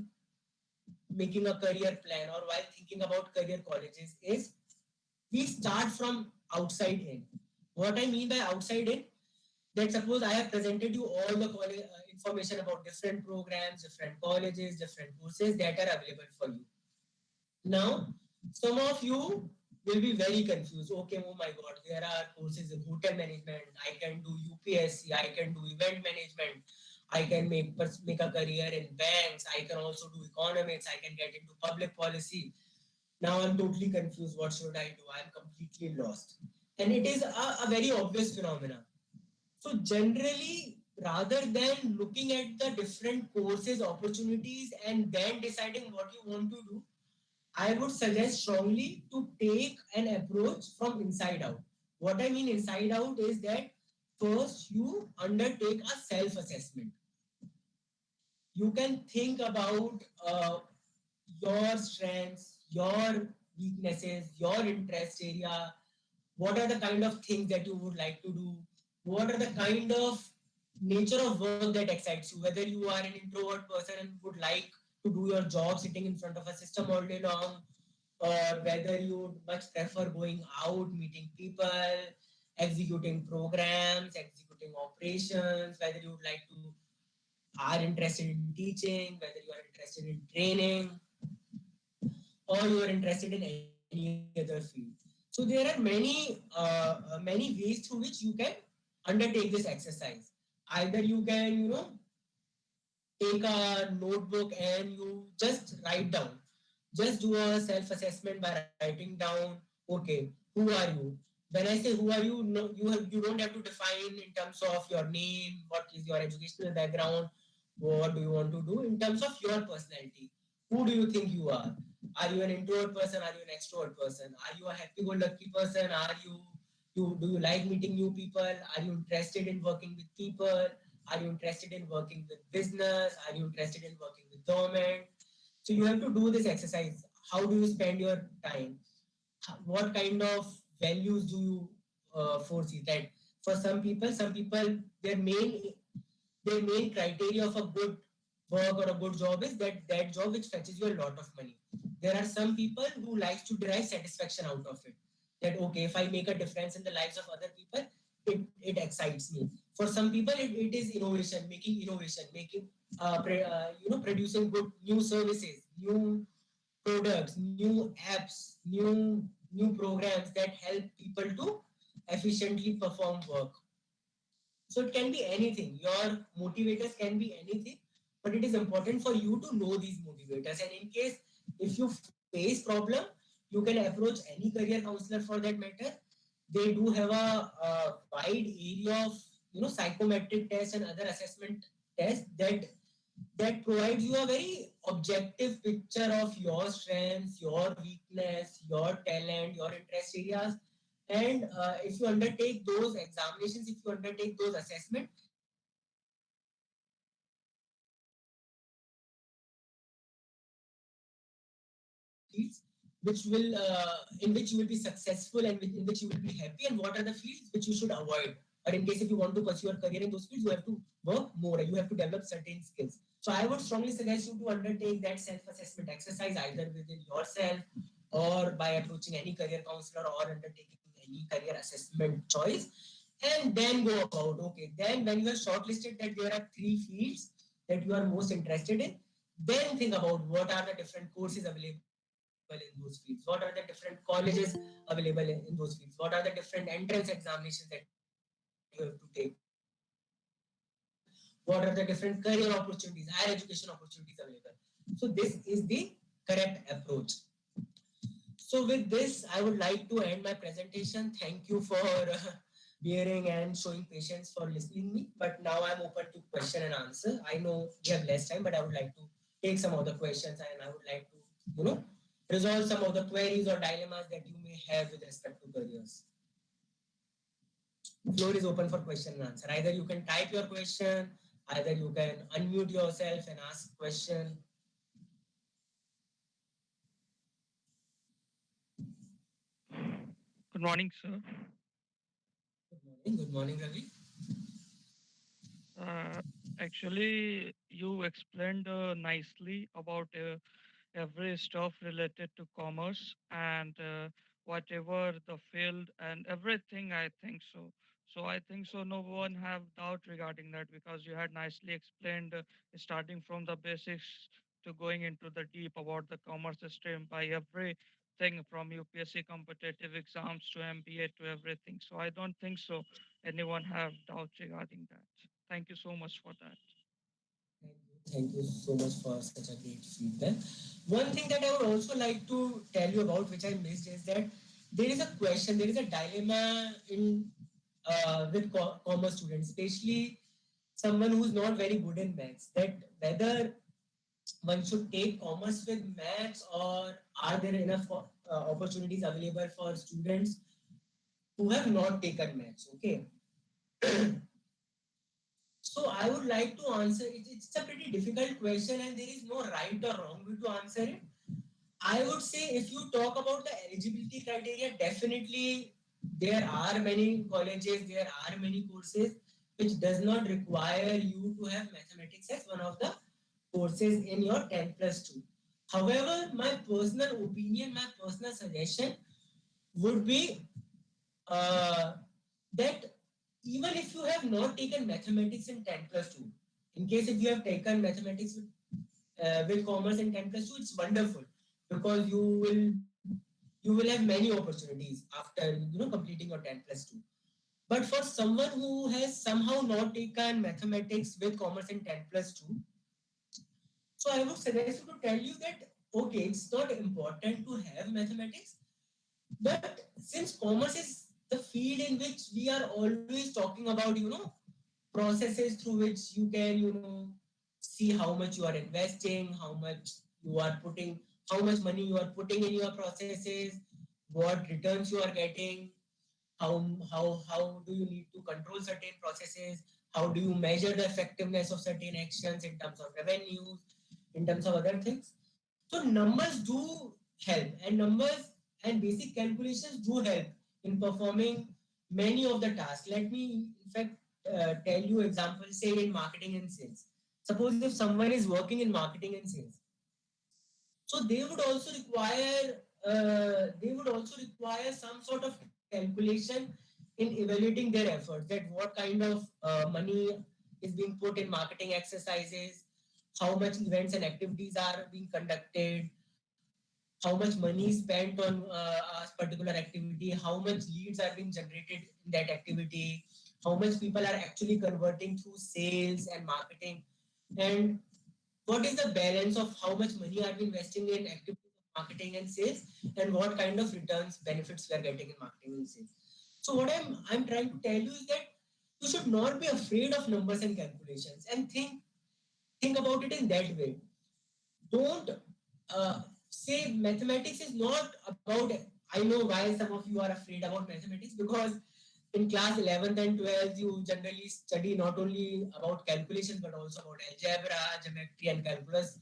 making a career plan or while thinking about career colleges is we start from outside in. What I mean by outside in, that suppose I have presented you all the information about different programs, different colleges, different courses that are available for you. Now, some of you will be very confused. Okay, oh my God, there are courses in hotel management. I can do UPSC. I can do event management. I can make a career in banks. I can also do economics. I can get into public policy. Now I'm totally confused. What should I do? I'm completely lost. And it is a very obvious phenomenon. So generally, rather than looking at the different courses, opportunities, and then deciding what you want to do, I would suggest strongly to take an approach from inside out. What I mean inside out is that first you undertake a self assessment. You can think about your strengths, your weaknesses, your interest area. What are the kind of things that you would like to do? What are the kind of nature of work that excites you? Whether you are an introvert person and would like to do your job sitting in front of a system all day long, or whether you would much prefer going out, meeting people, executing programs, executing operations, whether you would like to are interested in teaching, whether you are interested in training, or you are interested in any other field. So there are many ways through which you can undertake this exercise. Either you can, take a notebook and you just write down. Just do a self-assessment by writing down, okay, who are you? When I say who are you, no, you don't have to define in terms of your name, what is your educational background, what do you want to do in terms of your personality. Who do you think you are? Are you an introvert person? Are you an extrovert person? Are you a happy-go-lucky person? Are you do you like meeting new people? Are you interested in working with people? Are you interested in working with business? Are you interested in working with government? So you have to do this exercise. How do you spend your time? What kind of values do you foresee? That for some people, their main criteria of a good work or a good job is that job which fetches you a lot of money. There are some people who likes to derive satisfaction out of it. That okay, if I make a difference in the lives of other people, it excites me. For some people, it is innovation, making producing good new services, new products, new apps, new programs that help people to efficiently perform work. So it can be anything. Your motivators can be anything, but it is important for you to know these motivators. And in case if you face problem, you can approach any career counselor for that matter. They do have a wide area of psychometric tests and other assessment tests that provides you a very objective picture of your strengths, your weakness, your talent, your interest areas. And if you undertake those examinations, if you undertake those assessments, then you will be able to fields which will in which you will be successful and in which you will be happy, and what are the fields which you should avoid. Or in case if you want to pursue your career in those fields, you have to work more and you have to develop certain skills. So I would strongly suggest you to undertake that self-assessment exercise either within yourself or by approaching any career counselor or undertaking any career assessment choice. And then go about, okay, then when you have shortlisted that there are three fields that you are most interested in, then think about what are the different courses available in those fields, what are the different colleges available in those fields, what are the different entrance examinations that you have to take, what are the different career opportunities, higher education opportunities available. So this is the correct approach. So with this, I would like to end my presentation. Thank you for bearing and showing patience for listening me. But now I'm open to question and answer. I know we have less time, but I would like to take some other questions and I would like to, resolve some of the queries or dilemmas that you may have with respect to careers. Floor is open for question and answer. Either you can type your question, either you can unmute yourself and ask question. Good morning, sir. Good morning, Ravi. Uh, Actually, you explained nicely about every stuff related to commerce and whatever the field and everything. I think so. So I think so. No one have doubt regarding that because you had nicely explained, starting from the basics to going into the deep about the commerce stream by every thing from UPSC competitive exams to MBA to everything. So I don't think so anyone have doubts regarding that. Thank you so much for that. Thank you so much for such a great feedback. One thing that I would also like to tell you about, which I missed, is that there is a question, there is a dilemma in with commerce students, especially someone who's not very good in maths, that whether one should take commerce with maths, or are there enough opportunities available for students who have not taken maths. Okay. So I would like to answer it. It's a pretty difficult question, and there is no right or wrong way to answer it. I would say if you talk about the eligibility criteria, definitely there are many colleges, there are many courses which does not require you to have mathematics as one of the courses in your 10 plus 2. However, my personal opinion, my personal suggestion would be that even if you have not taken mathematics in 10 plus 2, in case if you have taken mathematics with commerce in 10 plus 2, it's wonderful, because you will have many opportunities after completing your 10 plus 2. But for someone who has somehow not taken mathematics with commerce in 10 plus 2, so I would suggest you to tell you that okay, it's not important to have mathematics, but since commerce is the field in which we are always talking about, processes through which you can, see how much you are investing, how much you are putting, how much money you are putting in your processes, what returns you are getting, how do you need to control certain processes, how do you measure the effectiveness of certain actions in terms of revenues, in terms of other things. So numbers do help, and numbers and basic calculations do help in performing many of the tasks. Let me, in fact, tell you examples, say in marketing and sales. Suppose if someone is working in marketing and sales, so they would also require some sort of calculation in evaluating their efforts. That what kind of money is being put in marketing exercises, how much events and activities are being conducted, how much money is spent on a particular activity, how much leads are being generated in that activity, how much people are actually converting through sales and marketing, and what is the balance of how much money are we investing in activities of marketing and sales, and what kind of returns benefits we are getting in marketing and sales. So what I'm trying to tell you is that you should not be afraid of numbers and calculations, and think about it in that way. Don't say mathematics is not about. I know why some of you are afraid about mathematics, because in class 11th and 12th you generally study not only about calculation but also about algebra, geometry and calculus.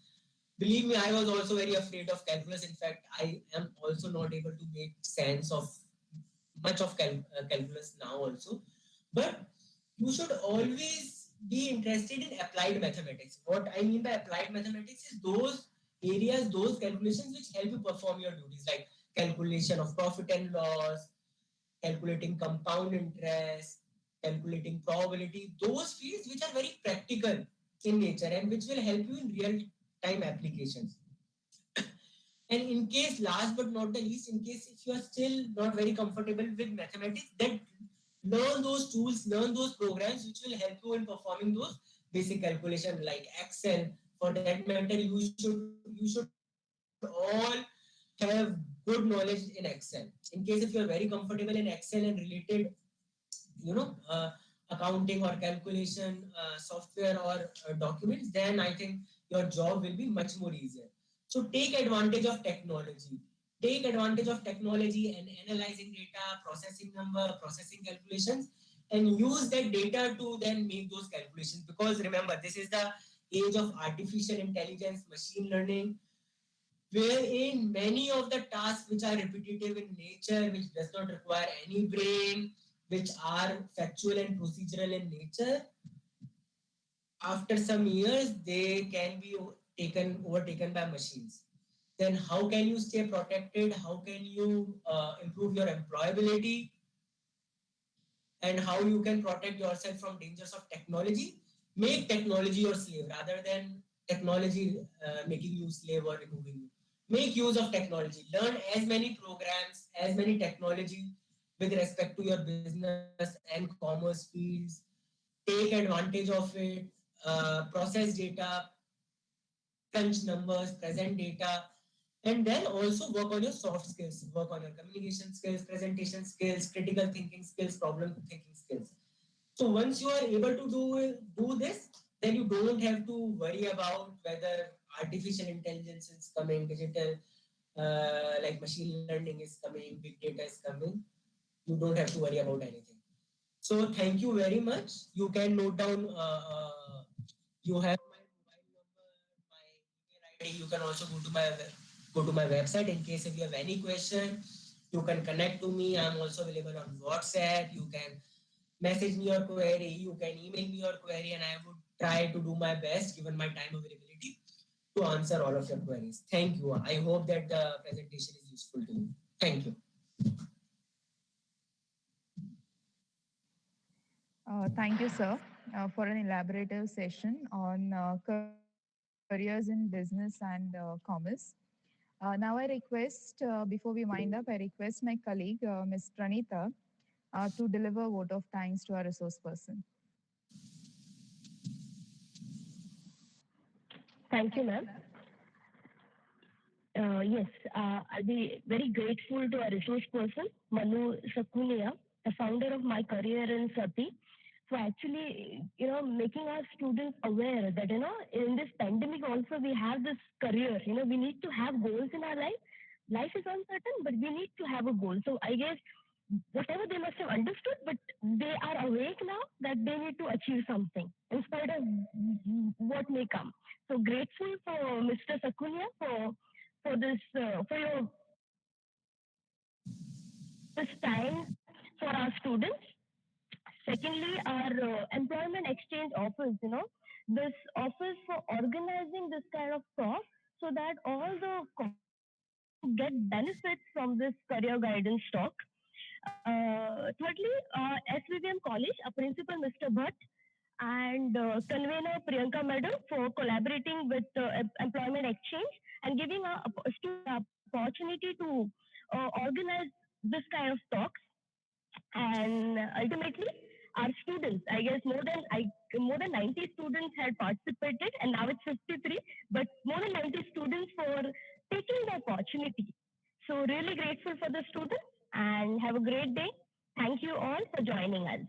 Believe me, I was also very afraid of calculus. In fact, I am also not able to make sense of much of calculus now also. But you should always be interested in applied mathematics. What I mean by applied mathematics is those areas, those calculations which help you perform your duties, like calculation of profit and loss, calculating compound interest, calculating probability, those fields which are very practical in nature and which will help you in real time applications. And in case, last but not the least, in case if you are still not very comfortable with mathematics, then learn those tools, learn those programs which will help you in performing those basic calculation like Excel. For that matter, you should all have good knowledge in Excel. In case if you are very comfortable in Excel and related, you know, accounting or calculation software or documents, then I think your job will be much more easier. So take advantage of technology. Take advantage of technology and analyzing data, processing number, processing calculations, and use that data to then make those calculations. Because remember, this is the age of artificial intelligence, machine learning, wherein many of the tasks which are repetitive in nature, which does not require any brain, which are factual and procedural in nature, after some years they can be overtaken by machines. Then how can you stay protected? How can you improve your employability? And how you can protect yourself from dangers of technology? Make technology your slave rather than technology making you slave or removing you. make use of technology. Learn as many programs, as many technology with respect to your business and commerce fields. Take advantage of it. Process data, crunch numbers, present data, and then also work on your soft skills, work on your communication skills, presentation skills, critical thinking skills, problem thinking skills. So once you are able to do this, then you don't have to worry about whether artificial intelligence is coming, digital like machine learning is coming, big data is coming. You don't have to worry about anything. So thank you very much. You can note down. You have my mobile number, my email ID. You can also go to my website in case if you have any question. You can connect to me. I'm also available on WhatsApp. You can message me your query. You can email me your query, and I would try to do my best given my time availability to answer all of your queries. Thank you. I hope that the presentation is useful to you. Thank you. Thank you, sir, for an elaborative session on careers in business and commerce. Now, I request, before we wind up, I request my colleague, Ms. Pranita, to deliver a vote of thanks to our resource person. Thank you, ma'am. Yes, I'll be very grateful to our resource person, Manu Sakunia, the founder of My Career in Sati, for actually, making our students aware that, in this pandemic also we have this career, we need to have goals in our life. Life is uncertain, but we need to have a goal. So I guess whatever they must have understood, but they are awake now that they need to achieve something in spite of what may come. So grateful for Mr. Sakulia for this for your this time for our students. Secondly, our employment exchange office, this office for organizing this kind of talk so that all the colleagues get benefits from this career guidance talk. Thirdly, SVVM College, a principal Mr. Bhatt and convener Priyanka Madam for collaborating with Employment Exchange and giving our students the opportunity to organize this kind of talks. And ultimately, our students, I guess more than 90 students had participated, and now it's 53, but more than 90 students for taking the opportunity. So really grateful for the students and have a great day. Thank you all for joining us.